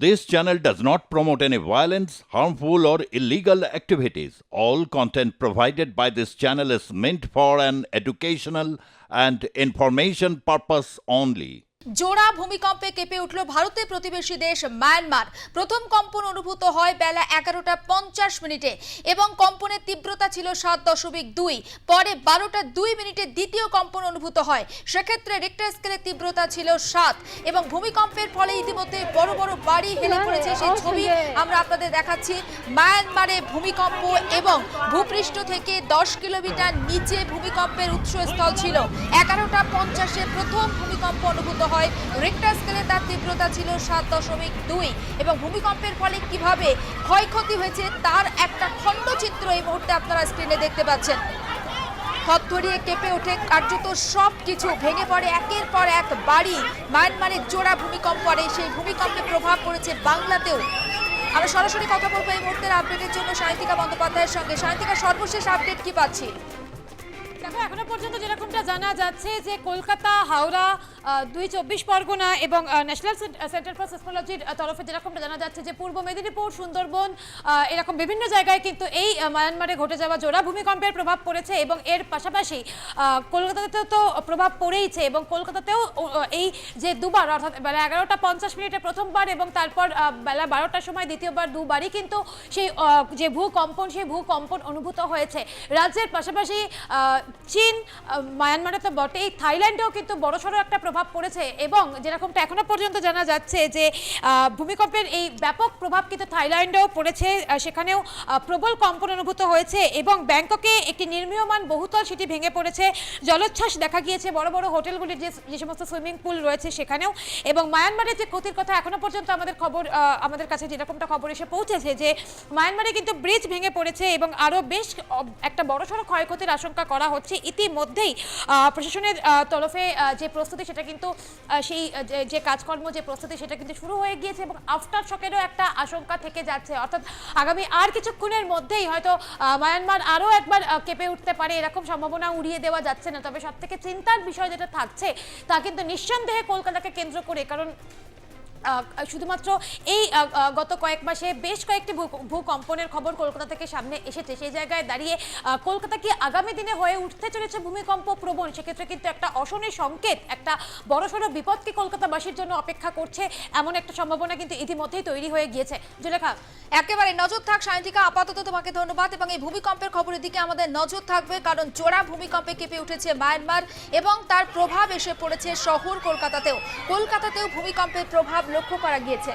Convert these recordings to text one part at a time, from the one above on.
This channel does not promote any violence, harmful, or illegal activities. All content provided by this channel is meant for an educational and information purpose only. জোড়া ভূমিকম্পে কেঁপে উঠল ভারতের প্রতিবেশী দেশ Myanmar. প্রথম কম্পন অনুভূত হয় বেলা 11:50 এবং কম্পনের তীব্রতা ছিল 7.2। পরে 12:02 দ্বিতীয় কম্পন অনুভূত হয়, সেক্ষেত্রে রিক্টার স্কেলের তীব্রতা ছিল 7 এবং ভূমিকম্পের ফলে ইতিমধ্যে বড় বড় বাড়ি হেলে পড়েছে। সেই ছবি আমরা আপনাদের দেখাচ্ছি। মায়ানমারে ভূমিকম্প এবং ভূপৃষ্ঠ থেকে 10 কিলোমিটার নিচে ভূমিকম্পের উৎসস্থল ছিল। 11:50 প্রথম ভূমিকম্প অনুভূত হয়। রিক্টার স্কেলে তার তীব্রতা ছিল 7.2 এবং ভূমিকম্পের ফলে কিভাবে ক্ষয়ক্ষতি হয়েছে তার একটা খণ্ডচিত্র এই মুহূর্তে আপনারা স্ক্রিনে দেখতে পাচ্ছেন। থরথরিয়ে কেঁপে ওঠে কার্যত সবকিছু, ভেঙে পড়ে একের পর এক বাড়ি। মায়ানমারে জোড়া ভূমিকম্প, আর সেই ভূমিকম্পের প্রভাব পড়েছে বাংলাতেও। আমরা সরাসরি কথা বলবো এই মুহূর্তের আপডেটের জন্য সায়ন্তিকা বন্দ্যোপাধ্যায়ের সঙ্গে। সায়ন্তিকা, সর্বশেষ আপডেট কি পাচ্ছি? দেখো, এখনো পর্যন্ত যেরকমটা জানা যাচ্ছে যে কলকাতা, হাওড়া, 24 পরগনা এবং ন্যাশনাল সেন্টার ফর সিসমোলজির তরফে যেরকমটা জানা যাচ্ছে যে পূর্ব মেদিনীপুর, সুন্দরবন, এরকম বিভিন্ন জায়গায় কিন্তু এই মায়ানমারে ঘটে যাওয়া জোড়া ভূমিকম্পের প্রভাব পড়েছে এবং এর পাশাপাশি কলকাতাতেও তো প্রভাব পড়েইছে এবং কলকাতাতেও এই যে দুবার, অর্থাৎ বেলা 11:50 প্রথমবার এবং তারপর বেলা 12টার সময় দ্বিতীয়বার, দুবারই কিন্তু সেই যে ভূকম্পন, সেই ভূকম্পন অনুভূত হয়েছে। রাজ্যের পাশাপাশি চীন, মায়ানমারে তো বটেই, থাইল্যান্ডেও কিন্তু বড়সড় একটা প্রভাব পড়েছে এবং যেরকমটা এখনো পর্যন্ত জানা যাচ্ছে যে ভূমিকম্পের এই ব্যাপক প্রভাব কিন্তু থাইল্যান্ডেও পড়েছে, সেখানেও প্রবল কম্পন অনুভূত হয়েছে এবং ব্যাংককে একটি নির্মীয়মান বহুতল সেটি ভেঙে পড়েছে। জলোচ্ছ্বাস দেখা গিয়েছে বড় বড় হোটেলগুলির যে সমস্ত সুইমিং পুল রয়েছে সেখানেও। এবং মায়ানমারের যে ক্ষতির কথা এখনো পর্যন্ত আমাদের কাছে যেরকমটা খবর এসে পৌঁছেছে যে মায়ানমারে কিন্তু ব্রিজ ভেঙে পড়েছে এবং আরও বেশ একটা বড়সড় ক্ষয়ক্ষতির আশঙ্কা করা হচ্ছে। ইতিমধ্যেই প্রশাসনের তরফে যে প্রস্তুতি সেটা কিন্তু সেই যে কাজকর্ম, যে প্রস্তুতি সেটা কিন্তু শুরু হয়ে গিয়েছে এবং আফটার শকেরও একটা আশঙ্কা থেকে যাচ্ছে। অর্থাৎ আগামী আর কিছুক্ষণের মধ্যেই হয়তো মায়ানমার আরও একবার কেঁপে উঠতে পারে, এরকম সম্ভাবনা উড়িয়ে দেওয়া যাচ্ছে না। তবে সব থেকে চিন্তার বিষয় যেটা থাকছে তা কিন্তু নিঃসন্দেহে কলকাতাকে কেন্দ্র করে, কারণ শুধুমাত্র এই গত কয়েক মাসে বেশ কয়েকটি ভূকম্পনের খবর কলকাতা থেকে সামনে এসেছে। সেই জায়গায় দাঁড়িয়ে কলকাতা কি আগামী দিনে হয়ে উঠতে চলেছে ভূমিকম্প প্রবণ, সেক্ষেত্রে কিন্তু একটা অশনি সংকেত, একটা বড়সড় বিপদকে কলকাতাবাসীর জন্য অপেক্ষা করছে, এমন একটা সম্ভাবনা কিন্তু ইতিমধ্যেই তৈরি হয়ে গিয়েছে। জুলেখা, একেবারে নজর থাক। সায়ন্তিকা, আপাতত তোমাকে ধন্যবাদ এবং এই ভূমিকম্পের খবরের দিকে আমাদের নজর থাকবে, কারণ জোড়া ভূমিকম্পে কেঁপে উঠেছে মায়ানমার এবং তার প্রভাব এসে পড়েছে শহর কলকাতাতেও। কলকাতাতেও ভূমিকম্পের প্রভাব লক্ষ্য করা গিয়েছে।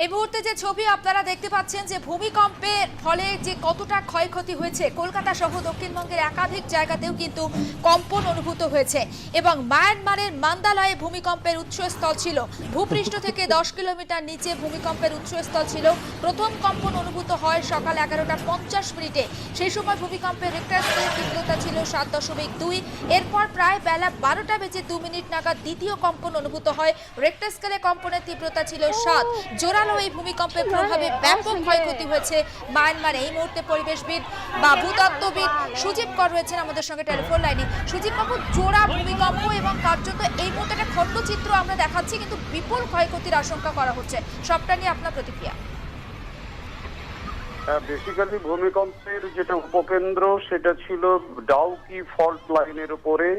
এই মুহূর্তে যে ছবি আপনারা দেখতে পাচ্ছেন যে ভূমিকম্পের ফলে যে কতটা ক্ষয়ক্ষতি হয়েছে, কলকাতা সহ দক্ষিণবঙ্গের একাধিক জায়গাতেও কিন্তু কম্পন অনুভূত হয়েছে এবং মায়ানমারের মান্দালয়ে ভূমিকম্পের উৎসস্থল ছিল। ভূপৃষ্ঠ থেকে 10 কিলোমিটার নিচে ভূমিকম্পের উৎসস্থল ছিল। প্রথম কম্পন অনুভূত হয় সকাল 11:50। সেই সময় ভূমিকম্পের রিক্টার স্কেলের তীব্রতা ছিল 7.2। এরপর প্রায় বেলা 12:02 নাগাদ দ্বিতীয় কম্পন অনুভূত হয়। রিক্টার স্কেলে কম্পনের তীব্রতা ছিল 7। জোড়া এই ভূমিকম্পের প্রভাবে ব্যাপক ক্ষয়ক্ষতি হয়েছে মায়ানমারে। এই মুহূর্তে পরিবেশবিদ বা ভূতত্ত্ববিদ সুজিব কর রয়েছেন আমাদের সঙ্গে টেলিফোন লাইনে। সুজিব বাবু, জোড়া ভূমিকম্প এবং কার্যত এই মুহূর্তে একটা খণ্ডচিত্র আমরা দেখাচ্ছি, কিন্তু বিপুল ক্ষয়ক্ষতির আশঙ্কা করা হচ্ছে, সবটা নিয়ে আপনার প্রতিক্রিয়া? বেসিক্যালি ভূমিকম্পের যেটা উপকেন্দ্র সেটা ছিল ডাউকি ফল্ট লাইনের উপরে,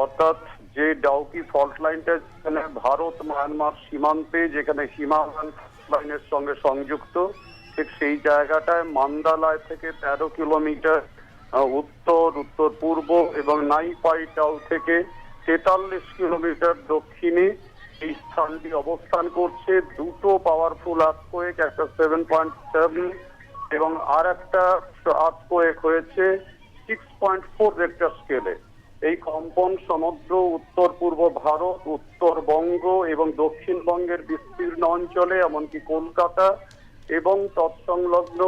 অর্থাৎ যে ডাউকি ফল্ট লাইনটা যেখানে ভারত মায়ানমার সীমান্তে, যেখানে হিমালয়ান লাইনের সঙ্গে সংযুক্ত, ঠিক সেই জায়গাটায় মান্দালয় থেকে 13 কিলোমিটার উত্তর পূর্ব এবং নাইপাইটাও থেকে 43 কিলোমিটার দক্ষিণে এই স্থানটি অবস্থান করছে। দুটো পাওয়ারফুল আর্থকোয়েক, একটা 7.7 এবং আর একটা আর্থকোয়েক হয়েছে 6.4 রেক্টার স্কেলে। এই কম্পন সমগ্র উত্তর পূর্ব ভারত, উত্তরবঙ্গ এবং দক্ষিণবঙ্গের বিস্তীর্ণ অঞ্চলে, এমনকি কলকাতা এবং তৎসংলগ্ন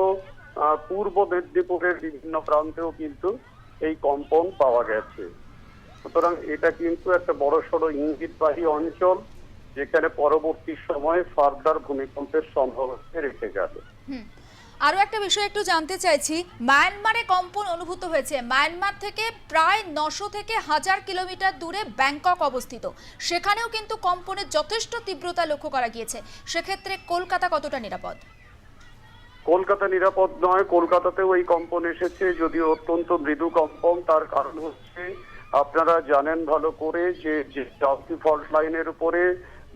পূর্ব মেদিনীপুরের বিভিন্ন প্রান্তেও কিন্তু এই কম্পন পাওয়া গেছে। সুতরাং এটা কিন্তু একটা বড়সড় ইঙ্গিতবাহী অঞ্চল, যেখানে পরবর্তী সময়ে ফার্দার ভূমিকম্পের সম্ভাবনা রেখে যাবে। আরও একটা বিষয় একটু জানতে চাইছি, মায়ানমারে কম্পন অনুভূত হয়েছে। মায়ানমার থেকে প্রায় 900 থেকে 1000 কিলোমিটার দূরে ব্যাংকক অবস্থিত, সেখানেও কিন্তু কম্পনের যথেষ্ট তীব্রতা লক্ষ্য করা গিয়েছে। সেক্ষেত্রে কলকাতা কতটা নিরাপদ? কলকাতা নিরাপদ নয়, কলকাতাতেও এই কম্পন এসেছে, যদিও অত্যন্ত মৃদু কম্পন। তার কারণ হচ্ছে আপনারা জানেন ভালো করে যে ডাউকি ফল্ট লাইনের উপরে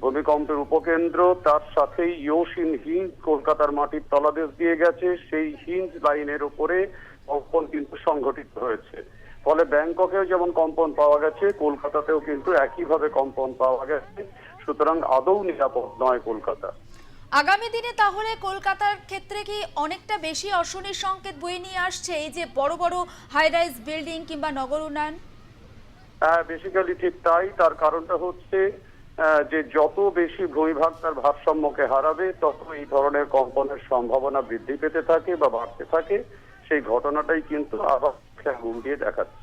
ভূমিকম্পের উপকেন্দ্র, তার সাথেই ইয়োশিন হিঞ্জ কলকাতার মাটির তলাদেশ দিয়ে গেছে, সেই হিঞ্জ লাইনের উপরে কম্পন কিন্তু সংঘটিত হয়েছে। ফলে ব্যাংককেও যেমন কম্পন পাওয়া গেছে, কলকাতাতেও কিন্তু একইভাবে কম্পন পাওয়া গেছে। সুতরাং আদৌ নিরাপদ নয় কলকাতা। আগামী দিনে তাহলে কলকাতার ক্ষেত্রে কি অনেকটা বেশি অশনির সংকেত বয়ে নিয়ে আসছে এই যে বড় বড় হাই রাইজ বিল্ডিং কিংবা নগর উন্নয়ন? হ্যাঁ, বেসিক্যালি ঠিক তাই। তার কারণটা হচ্ছে যে যত বেশি ভূমিভাগ তার ভারসাম্যকে হারাবে, তত এই ধরনের কম্পনের সম্ভাবনা বৃদ্ধি পেতে থাকে বা বাড়তে থাকে। সেই ঘটনাটাই কিন্তু আবার আঙুল দিয়ে দেখাচ্ছে।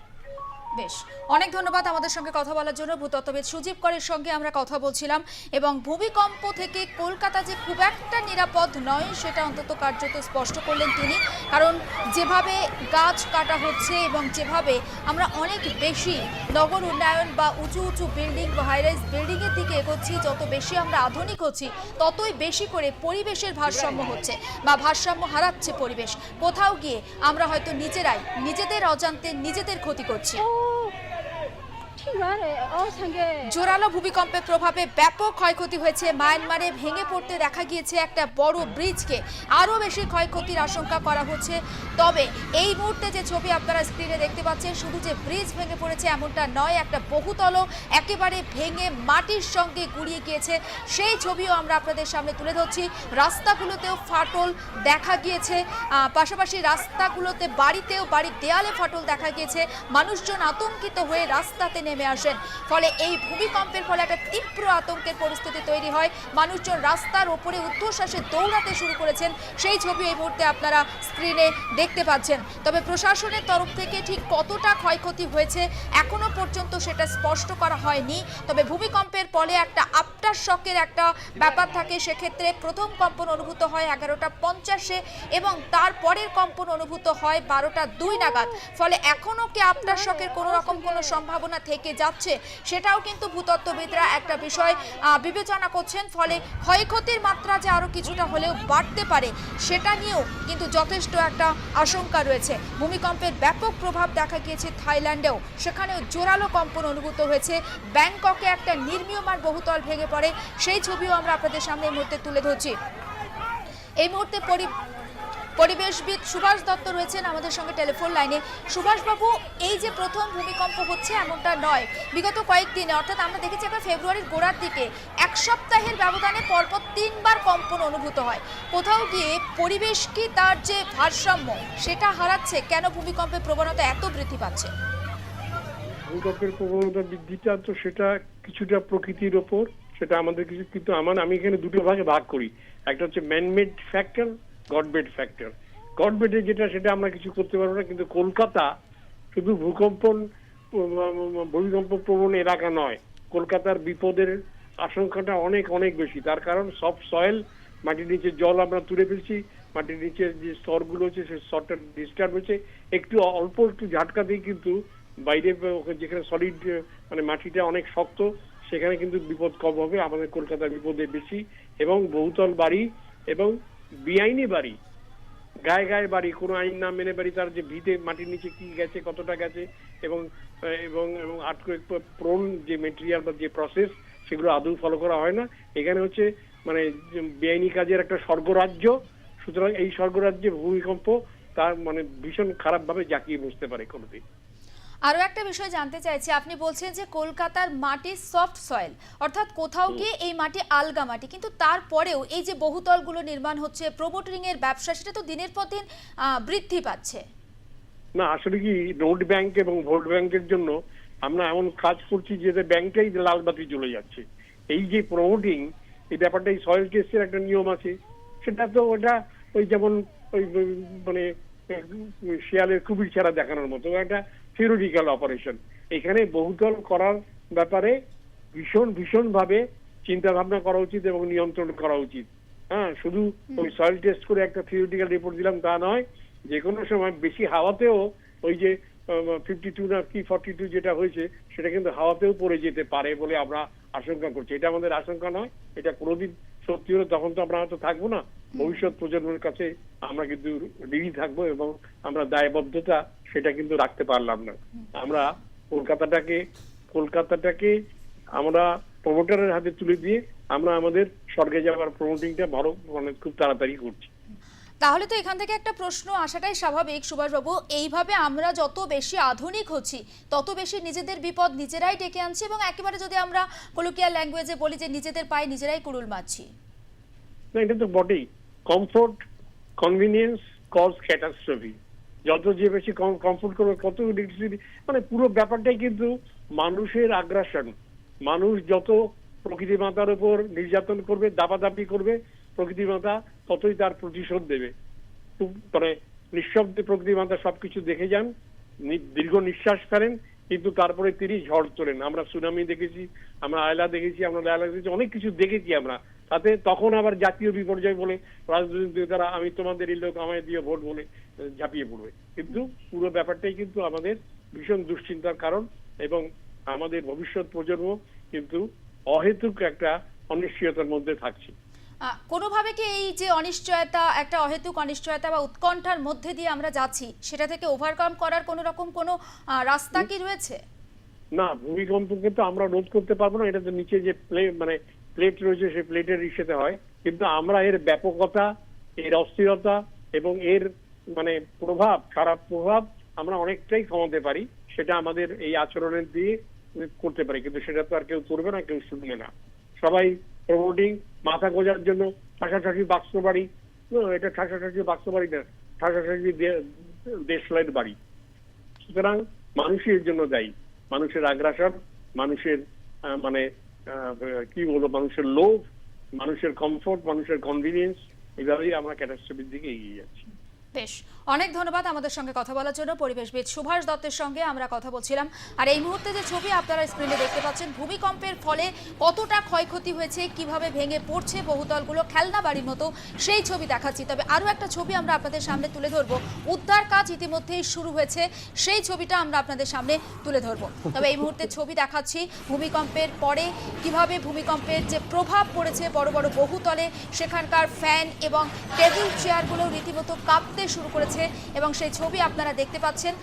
বেশ, অনেক ধন্যবাদ আমাদের সঙ্গে কথা বলার জন্য। ভূতত্ত্ববিদ সুজীব করের সঙ্গে আমরা কথা বলছিলাম, এবং ভূমিকম্প থেকে কলকাতা যে খুব একটা নিরাপদ নয় সেটা অন্তত কার্যত স্পষ্ট করলেন তিনি। কারণ যেভাবে গাছ কাটা হচ্ছে এবং যেভাবে আমরা অনেক বেশি নগর উন্নয়ন বা উঁচু উঁচু বিল্ডিং বা হাইরাইজ বিল্ডিংয়ের দিকে এগোচ্ছি, যত বেশি আমরা আধুনিক হচ্ছি ততই বেশি করে পরিবেশের ভারসাম্য হচ্ছে বা ভারসাম্য হারাচ্ছে পরিবেশ। কোথাও গিয়ে আমরা হয়তো নিজেরাই নিজেদের অজান্তে নিজেদের ক্ষতি করছি। জোরালো ভূমিকম্পের প্রভাবে ব্যাপক ক্ষয়ক্ষতি হয়েছে মায়ানমারে। ভেঙে পড়তে দেখা গিয়েছে একটা বড় ব্রিজকে, আরও বেশি ক্ষয়ক্ষতির আশঙ্কা করা হচ্ছে। তবে এই মুহূর্তে যে ছবি আপনারা স্ক্রিনে দেখতে পাচ্ছেন, শুধু যে ব্রিজ ভেঙে পড়েছে এমনটা নয়, একটা বহুতল একেবারে ভেঙে মাটির সঙ্গে গুড়িয়ে গিয়েছে, সেই ছবিও আমরা আপনাদের সামনে তুলে ধরছি। রাস্তাগুলোতেও ফাটল দেখা গিয়েছে, পাশাপাশি রাস্তাগুলোতে বাড়ির দেয়ালে ফাটল দেখা গিয়েছে। মানুষজন আতঙ্কিত হয়ে রাস্তাতে নেমে আসেন। ফলে এই ভূমিকম্পের ফলে একটা তীব্র আতঙ্কের পরিস্থিতি তৈরি হয়। মানুষজন রাস্তার ওপরে ঊর্ধ্বশ্বাসে দৌড়াতে শুরু করেছেন, সেই ছবি এই মুহূর্তে আপনারা স্ক্রিনে দেখতে পাচ্ছেন। তবে প্রশাসনের তরফ থেকে ঠিক কতটা ক্ষয়ক্ষতি হয়েছে এখনো পর্যন্ত সেটা স্পষ্ট করা হয়নি। তবে ভূমিকম্পের ফলে একটা আফটার শকের একটা ব্যাপার থাকে। সেক্ষেত্রে প্রথম কম্পন অনুভূত হয় 11:50 এবং তারপরের কম্পন অনুভূত হয় 12:02 নাগাদ। ফলে এখনো কি আফটার শকের কোনো রকম কোনো সম্ভাবনা থেকে যাচ্ছে, সেটাও কিন্তু ভূতত্ত্ববিদরা একটা বিষয় বিবেচনা করছেন। ফলে ক্ষয়ক্ষতির মাত্রা যে আরো কিছুটা হলেও বাড়তে পারে সেটা নিয়েও কিন্তু যথেষ্ট একটা আশঙ্কা রয়েছে। ভূমিকম্পের ব্যাপক প্রভাব দেখা গিয়েছে থাইল্যান্ডেও, সেখানেও জোরালো কম্পন অনুভূত হয়েছে। ব্যাংককে একটা নির্মীয়মান বহুতল ভেঙে পড়ে, সেই ছবিও আমরা আপনাদের সামনে এই মুহূর্তে তুলে ধরছি। এই মুহূর্তে পরিবেশবিদ সুভাষ দত্ত রয়েছেন আমাদের সঙ্গে টেলিফোন লাইনে। সুভাষবাবু, এই যে প্রথম ভূমিকম্প হচ্ছে এমনটা নয়, বিগত কয়েকদিনে অর্থাৎ আমরা দেখেছি একবার ফেব্রুয়ারির গোড়ার দিকে 1 সপ্তাহের ব্যবধানে পরপর 3 বার কম্পন অনুভূত হয়। কোথাও গিয়ে পরিবেশ কি তার যে ভারসাম্য সেটা হারাচ্ছে? কেন ভূমিকম্পের প্রবণতা এত বৃদ্ধি পাচ্ছে? ভূমিকম্পের প্রবণতা বৃদ্ধিটা তো সেটা কিছুটা প্রকৃতির ওপর, সেটা আমাদের কিছু, কিন্তু আমি এখানে দুটো ভাগে ভাগ করি। একটা হচ্ছে ম্যানমেড ফ্যাক্টর, গডমেড ফ্যাক্টর। গডমেডে যেটা সেটা আমরা কিছু করতে পারবো না, কিন্তু কলকাতা শুধু ভূমিকম্প প্রবণ এলাকা নয়, কলকাতার বিপদের আশঙ্কাটা অনেক অনেক বেশি। তার কারণ সফট সয়েল, মাটির নিচে জল আমরা তুলে ফেলছি, মাটির নিচে যে স্তরগুলো হচ্ছে সেই স্তরটা ডিস্টার্ব হচ্ছে। অল্প একটু ঝাটকাতেই কিন্তু বাইরে যেখানে সলিড মানে মাটিটা অনেক শক্ত, সেখানে কিন্তু বিপদ কম হবে। আমাদের কলকাতার বিপদে বেশি, এবং বহুতল বাড়ি এবং বেআইনি বাড়ি, গায়ে গায়ে বাড়ি, কোনো আইন না মেনে বাড়ি, তার যে ভিতে মাটির নিচে কি গেছে, কতটা গেছে, এবং এবং এবং আর্থকুয়েক প্রোন যে মেটেরিয়াল বা যে প্রসেস, সেগুলো আদৌ ফলো করা হয় না। এখানে হচ্ছে মানে বেআইনি কাজের একটা স্বর্গরাজ্য। সুতরাং এই স্বর্গরাজ্যে ভূমিকম্প তার মানে ভীষণ খারাপ ভাবে জাঁকিয়ে বসতে পারে কোনোদিন। আরও একটা বিষয় জানতে চাইছি, আপনি বলছেন যে কলকাতার মাটি সফট সয়েল, অর্থাৎ কোথাও গিয়ে এই মাটি আলগা মাটি, কিন্তু তারপরেও এই যে বহুতলগুলো নির্মাণ হচ্ছে, প্রমোটিং এর ব্যবসা, সেটা তো দিনের পর দিন বৃদ্ধি পাচ্ছে। না, আসলে কি নোট ব্যাংক এবং ভোট ব্যাংকের জন্য আমরা এমন কাজ করছি যে ব্যাংকটাই লাল বাতি চলে যাচ্ছে। এই যে প্রমোটিং, এই ব্যাপারটা এই সয়েল টেস্টের একটা নিয়ম আছে, সেটা তো ওটা ওই যেমন ওই মানে শিয়ালের কুমির ছাড়া দেখানোর মতো একটা থিওরিটিক্যাল অপারেশন। এখানে বহুতল করার ব্যাপারে ভীষণ ভাবে চিন্তা ভাবনা করা উচিত এবং নিয়ন্ত্রণ করা উচিত। হ্যাঁ, শুধু ওই সয়েল টেস্ট করে একটা থিওরিটিক্যাল রিপোর্ট দিলাম তা নয়, যে কোনো সময় বেশি হাওয়াতেও ওই যে 52 না কি 42 যেটা হয়েছে সেটা কিন্তু হাওয়াতেও পড়ে যেতে পারে বলে আমরা আশঙ্কা করছি। এটা আমাদের আশঙ্কা নয়, এটা কোনোদিন সত্যি হলে তখন তো আমরা হয়তো থাকবো না, ভবিষ্যৎ প্রজন্মের কাছে আমরা কিন্তু ঋণী থাকবো এবং আমরা দায়বদ্ধতা সেটা কিন্তু রাখতে পারলাম না। আমরা কলকাতাটাকে আমরা প্রমোটারের হাতে তুলে দিয়ে আমরা আমাদের স্বর্গে যাওয়ার প্রমোটিংটা খুব তাড়াতাড়ি করছি। তাহলে তো এখান থেকে একটা প্রশ্ন আসাটাই স্বাভাবিক সুভাষবাবু, এইভাবে আমরা যত বেশি আধুনিক হচ্ছি তত বেশি নিজেদের বিপদ নিজেরাই ডেকে আনছি এবং একেবারে যদি আমরা কলকিয়াল ল্যাঙ্গুয়েজে বলি যে নিজেদের পায়ে নিজেরাই কুড়ুল মারছি। না, এটা তো বটেই। Comfort convenience cause catastrophe. যত যে বেশি কমফোর্ট করবে তত মানে পুরো ব্যাপারটাই কিন্তু মানুষের আগ্রাসন। মানুষ যত প্রকৃতি মাতার উপর নির্যাতন করবে, দাপাদাপি করবে, প্রকৃতি মাতা ততই তার প্রতিশোধ দেবে। মানে নিঃশব্দে প্রকৃতি মাতা সবকিছু দেখে যান, দীর্ঘ নিঃশ্বাস ফেলেন, কিন্তু তারপরে তিনি ঝড় তোলেন। আমরা সুনামি দেখেছি, আমরা আয়লা দেখেছি, আমরা লায়লা দেখেছি, অনেক কিছু দেখেছি আমরা। তাতে তখন আবার জাতীয় বিপর্যয় বলে রাজনৈতিক দ্বারা আমি তোমাদের এই লোক আমায় দিয়ে ভোট বলে ঝাঁপিয়ে পড়বে। কিন্তু পুরো ব্যাপারটাই কিন্তু আমাদের ভীষণ দুশ্চিন্তার কারণ এবং আমাদের ভবিষ্যৎ প্রজন্ম কিন্তু অহেতুক একটা অনিশ্চয়তার মধ্যে থাকছে। কোনোভাবে কি এই যে অনিশ্চয়তা, একটা অহেতুক অনিশ্চয়তা বা উৎকণ্ঠার মধ্যে দিয়ে আমরা যাচ্ছি, সেটা থেকে ওভারকাম করার কোনো রকম কোনো রাস্তা কি রয়েছে? না, ভূমিকম্পকে তো আমরা রোধ করতে পারবো না, এটা তো নিচে যে প্লেট রয়েছে সেই প্লেটের ইস্যুতে হয়, কিন্তু আমরা এর ব্যাপকতা, এর অস্থিরতা এবং এর মানে খারাপ প্রভাব আমরা অনেকটাই কমাতে পারি। সেটা আমাদের এই আচরণের দিয়ে করতে পারি, কিন্তু সেটা তো আর কেউ করবে না, কেউ শুনবে না। সবাই প্রমোটিং মাথা গোজার জন্য ঠাসাঠাসি বাক্স বাড়ি, এটা ঠাসাঠাসি বাক্স বাড়ি না, ঠাসাঠাসি দেশলাইট বাড়ি। সুতরাং মানুষের জন্য দায়ী, মানুষের আগ্রাসন, মানুষের মানে কি বলবো, মানুষের লোভ, মানুষের কমফোর্ট, মানুষের কনভিনিয়েন্স, এইভাবেই আমরা ক্যাটাস্ট্রফির দিকে এগিয়ে যাচ্ছি। বেশ, অনেক ধন্যবাদ আমাদের সঙ্গে কথা বলার জন্য। পরিবেশবিদ সুভাষ দত্তের সঙ্গে আমরা কথা বলছিলাম। আর এই মুহূর্তে যে ছবি আপনারা স্ক্রিনে দেখতে পাচ্ছেন, ভূমিকম্পের ফলে কতটা ক্ষয়ক্ষতি হয়েছে, কিভাবে ভেঙে পড়ছে বহুতলগুলো খেলনা বাড়ির মতো, সেই ছবি দেখাচ্ছি। তবে আরও একটা ছবি আমরা আপনাদের সামনে তুলে ধরবো। উদ্ধার কাজ ইতিমধ্যেই শুরু হয়েছে, সেই ছবিটা আমরা আপনাদের সামনে তুলে ধরবো। তবে এই মুহূর্তে ছবি দেখাচ্ছি ভূমিকম্পের পরে কিভাবে ভূমিকম্পের যে প্রভাব পড়েছে বড় বড় বহুতলে, সেখানকার ফ্যান এবং টেবিল চেয়ারগুলো রীতিমতো কাঁপতে শুরু করেছে এবং সেই ছবি আপনারা দেখতে পাচ্ছেন।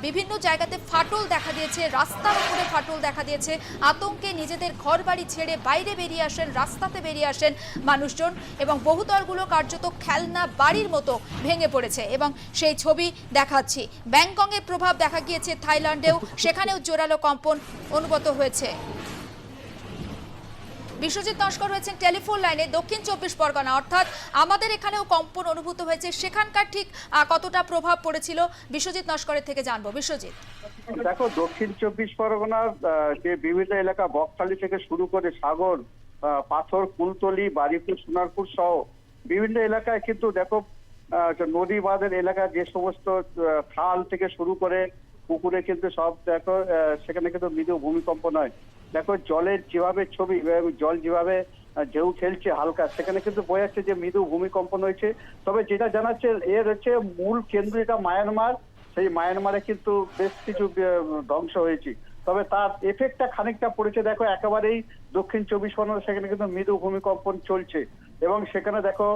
বিভিন্ন জায়গাতে ফাটল দেখা দিয়েছে, রাস্তার উপরে ফাটল দেখা দিয়েছে। আতঙ্কে নিজেদের ঘর বাড়ি ছেড়ে বাইরে বেরিয়ে আসেন, রাস্তাতে বেরিয়ে আসেন মানুষজন এবং বহুতলগুলো কার্যত খেলনা বাড়ির মতো ভেঙে পড়েছে এবং সেই ছবি দেখাচ্ছি। ব্যাংককের প্রভাব দেখা গিয়েছে থাইল্যান্ডেও, সেখানেও জোরালো কম্পন অনুভূত হয়েছে। বিশ্বজিৎ নস্কর রয়েছেন টেলিফোন লাইনে দক্ষিণ 24 পরগনা, অর্থাৎ আমাদের এখানেও কম্পন অনুভূত হয়েছে। সেখানকার ঠিক কতটা প্রভাব পড়েছিল বিশ্বজিৎ নস্করের থেকে জানবো। বিশ্বজিৎ, দেখো, দক্ষিণ 24 পরগনার যে বিভিন্ন এলাকা, বকখালি থেকে শুরু করে সাগর, পাথর, কুলতলি, বাড়িপুর, সোনারপুর সহ বিভিন্ন এলাকায় কিন্তু দেখো নদী বাঁধের এলাকা, যে সমস্ত খাল থেকে শুরু করে পুকুরে কিন্তু সব দেখো সেখানে কিন্তু মৃদু ভূমিকম্প নয়। দেখো জলের যেভাবে ছবি, জল যেভাবে ঢেউ খেলছে হালকা, সেখানে কিন্তু বোঝা যাচ্ছে যে মৃদু ভূমিকম্পন হয়েছে। তবে যেটা জানাচ্ছে এর হচ্ছে মূল কেন্দ্র এটা মায়ানমার, সেই মায়ানমারে কিন্তু বেশ কিছু ধ্বংস হয়েছে। তবে তার এফেক্টটা খানিকটা পড়েছে দেখো একেবারেই দক্ষিণ 24 পরগনা, সেখানে কিন্তু মৃদু ভূমিকম্পন চলছে এবং সেখানে দেখো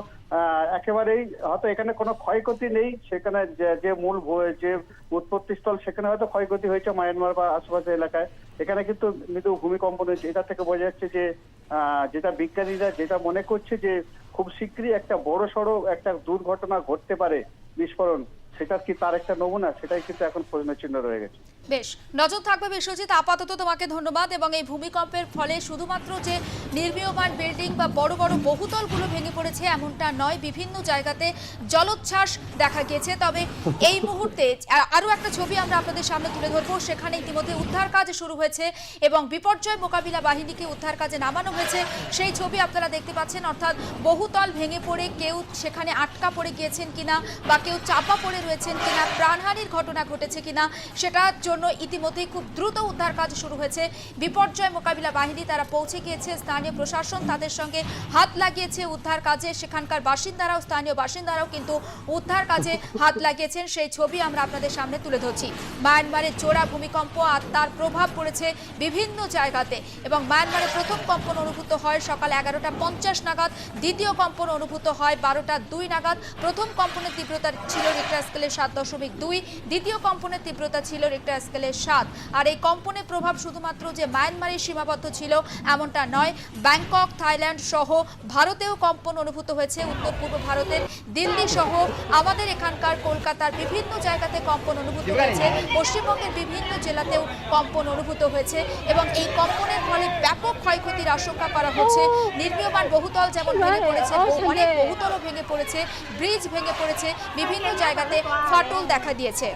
একেবারেই হয়তো এখানে কোনো ক্ষয়ক্ষতি নেই, সেখানে যে মূল যে উৎপত্তিস্থল সেখানে হয়তো ক্ষয়ক্ষতি হয়েছে মায়ানমার বা আশেপাশের এলাকায়, এখানে কিন্তু মৃদু ভূমিকম্পন হয়েছে। এটা থেকে বোঝা যাচ্ছে যে যেটা বিজ্ঞানীরা যেটা মনে করছে যে খুব শীঘ্রই একটা বড় সড়ো একটা দুর্ঘটনা ঘটতে পারে, বিস্ফোরণ, সেটা কি তার একটা নমুনা, সেটাই কিন্তু এখন প্রশ্নচিহ্ন রয়ে গেছে। বেশ, নজর থাকবে বিশ্বজিৎ। আপাতত তোমাকে ধন্যবাদ। এবং এই ভূমিকম্পের ফলে শুধুমাত্র যে নির্মীয়মান বিল্ডিং বা বড় বড় বহুতলগুলো ভেঙে পড়েছে এমনটা নয়, বিভিন্ন জায়গাতে জলোচ্ছ্বাস দেখা গিয়েছে। তবে এই মুহূর্তে আরও একটা ছবি আমরা আপনাদের সামনে তুলে ধরবো। সেখানে ইতিমধ্যে উদ্ধার কাজ শুরু হয়েছে এবং বিপর্যয় মোকাবিলা বাহিনীকে উদ্ধার কাজে নামানো হয়েছে, সেই ছবি আপনারা দেখতে পাচ্ছেন। অর্থাৎ বহুতল ভেঙে পড়ে কেউ সেখানে আটকা পড়ে গিয়েছেন কিনা বা কেউ চাপা পড়ে রয়েছেন কিনা, প্রাণহানির ঘটনা ঘটেছে কিনা, সেটার জন্য জন্য ইতিমধ্যেই খুব দ্রুত উদ্ধার কাজ শুরু হয়েছে। বিপর্যয় মোকাবিলা বাহিনী তারা পৌঁছে গিয়েছে, স্থানীয় প্রশাসন তাদের সঙ্গে হাত লাগিয়েছে উদ্ধার কাজে, সেখানকার বাসিন্দারাও স্থানীয় বাসিন্দারাও কিন্তু উদ্ধার কাজে হাত লাগিয়েছেন। সেই ছবি আমরা আপনাদের সামনে তুলে ধরছি। মায়ানমারের জোড়া ভূমিকম্প আর তার প্রভাব পড়েছে বিভিন্ন জায়গাতে এবং মায়ানমারে প্রথম কম্পন অনুভূত হয় সকাল 11:50 নাগাদ, দ্বিতীয় কম্পন অনুভূত হয় 12:02 নাগাদ। প্রথম কম্পনের তীব্রতা ছিল রিক্টার স্কেলে 7.2, দ্বিতীয় কম্পনের তীব্রতা ছিল রিক্টার স্কেলে 7। আর এই কম্পনের প্রভাব শুধুমাত্র যে মায়ানমারে সীমাবদ্ধ ছিল এমনটা নয়, ব্যাংকক, থাইল্যান্ড সহ ভারতেও কম্পন অনুভূত হয়েছে। উত্তর পূর্ব ভারতের দিল্লি সহ আমাদের এখানকার কলকাতার বিভিন্ন জায়গাতে কম্পন অনুভূত হয়েছে, পশ্চিমবঙ্গের বিভিন্ন জেলাতেও কম্পন অনুভূত হয়েছে এবং এই কম্পনের ফলে ব্যাপক ক্ষয়ক্ষতির আশঙ্কা করা হচ্ছে। নির্মীয়মান বহুতল যেমন ভেঙে পড়েছে, অনেক বহুতলও ভেঙে পড়েছে, ব্রিজ ভেঙে পড়েছে, বিভিন্ন জায়গাতে ফাটল দেখা দিয়েছে।